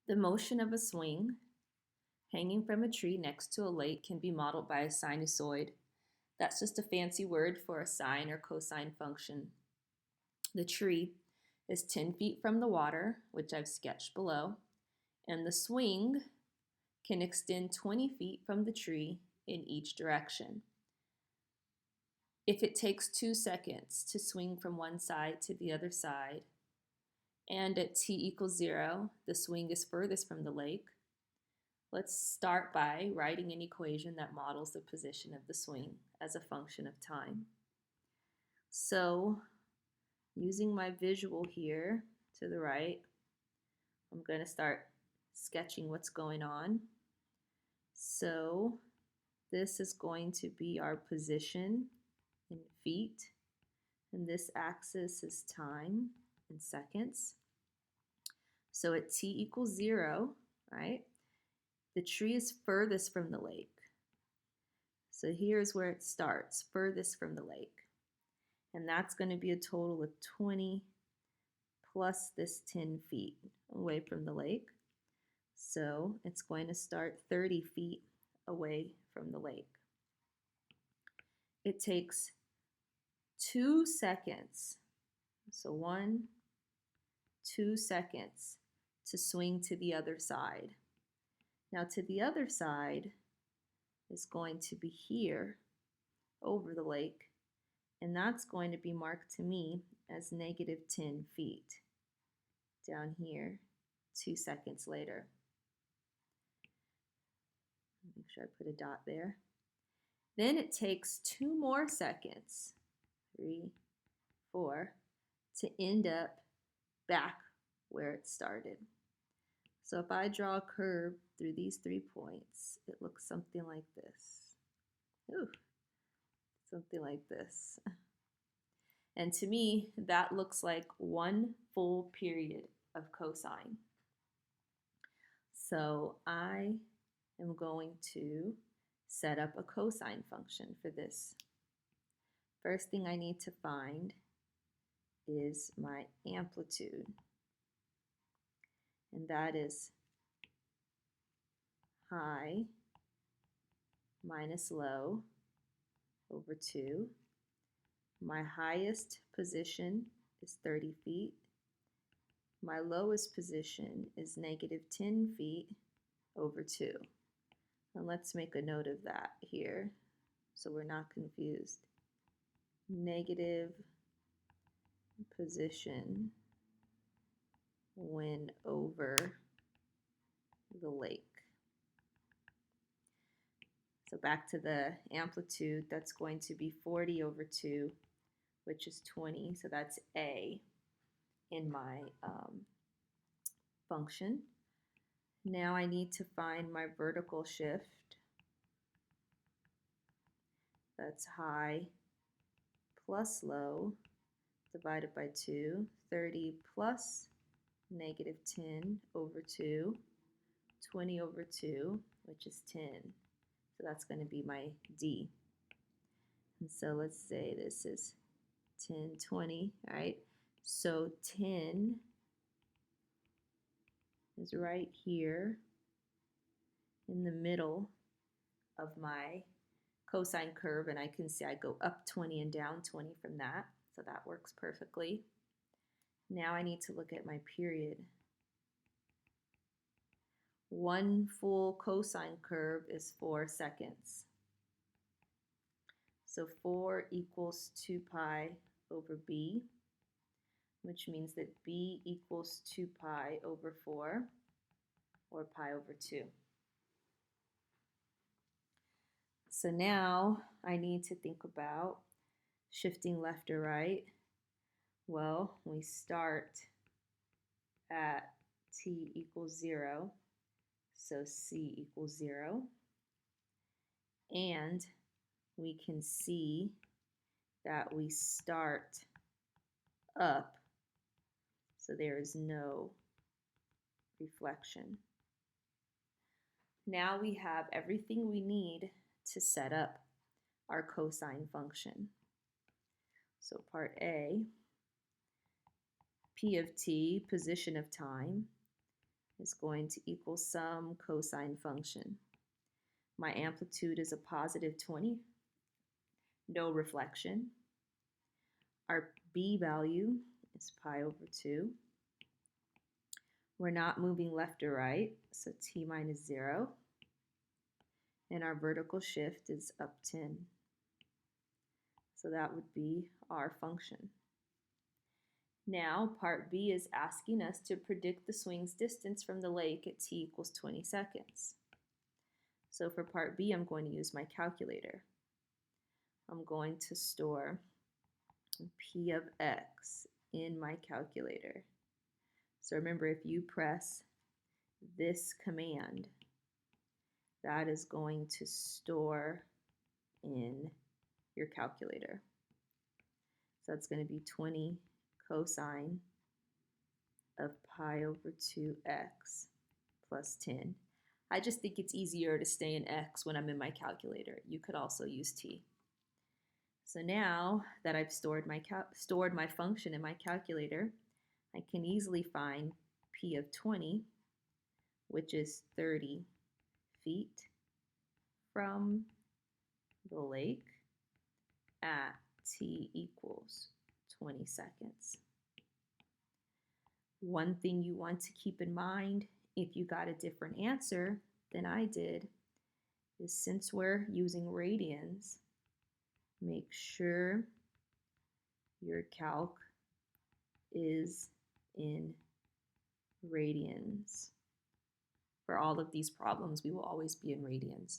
The motion of a swing hanging from a tree next to a lake can be modeled by a sinusoid. That's just a fancy word for a sine or cosine function. The tree is 10 feet from the water, which I've sketched below, and the swing can extend 20 feet from the tree in each direction. If it takes 2 seconds to swing from one side to the other side, and at t equals 0, the swing is furthest from the lake, let's start by writing an equation that models the position of the swing as a function of time. So, using my visual here to the right, I'm going to start sketching what's going on. So, this is going to be our position in feet, and this axis is time in seconds. So at t equals 0, right, the tree is furthest from the lake. So here's where it starts, furthest from the lake. And that's going to be a total of 20 plus this 10 feet away from the lake. So it's going to start 30 feet away from the lake. It takes 2 seconds, so 1, 2 seconds to swing to the other side. Now to the other side is going to be here over the lake, and that's going to be marked to me as negative 10 feet down here 2 seconds later. Make sure I put a dot there. Then it takes 2 more seconds, 3, 4, to end up back where it started. So if I draw a curve through these 3 points, it looks something like this. Ooh, something like this. And to me, that looks like 1 full period of cosine. So I am going to set up a cosine function for this. First thing I need to find is my amplitude, and that is high minus low over 2. My highest position is 30 feet. My lowest position is negative 10 feet over 2. And let's make a note of that here so we're not confused. Negative position when over the lake. So back to the amplitude, that's going to be 40 over 2, which is 20. So that's A in my function. Now I need to find my vertical shift. That's high plus low divided by 2. 30 plus negative 10 over 2. 20 over 2, which is 10. So that's going to be my D. And so let's say this is 10, 20, right? So 10 is right here in the middle of my cosine curve, and I can see I go up 20 and down 20 from that, so that works perfectly. Now I need to look at my period. 1 full cosine curve is 4 seconds. So 4 equals 2 pi over b, which means that b equals 2 pi over 4, or pi over 2. So now I need to think about shifting left or right. Well, we start at t equals 0, so c equals 0. And we can see that we start up, so there is no reflection. Now we have everything we need to set up our cosine function. So part A, P of t, position of time, is going to equal some cosine function. My amplitude is a positive 20, no reflection. Our b value is pi over 2. We're not moving left or right, so t minus 0. And our vertical shift is up 10. So that would be our function. Now, part B is asking us to predict the swing's distance from the lake at t equals 20 seconds. So for part B, I'm going to use my calculator. I'm going to store p of x in my calculator. So remember, if you press this command, that is going to store in your calculator. So it's going to be 20 cosine of pi over 2x plus 10. I just think it's easier to stay in x when I'm in my calculator. You could also use t. So now that I've stored my function in my calculator, I can easily find p of 20, which is 30 feet from the lake at t equals 20 seconds. One thing you want to keep in mind if you got a different answer than I did is, since we're using radians, make sure your calc is in radians. For all of these problems, we will always be in radians.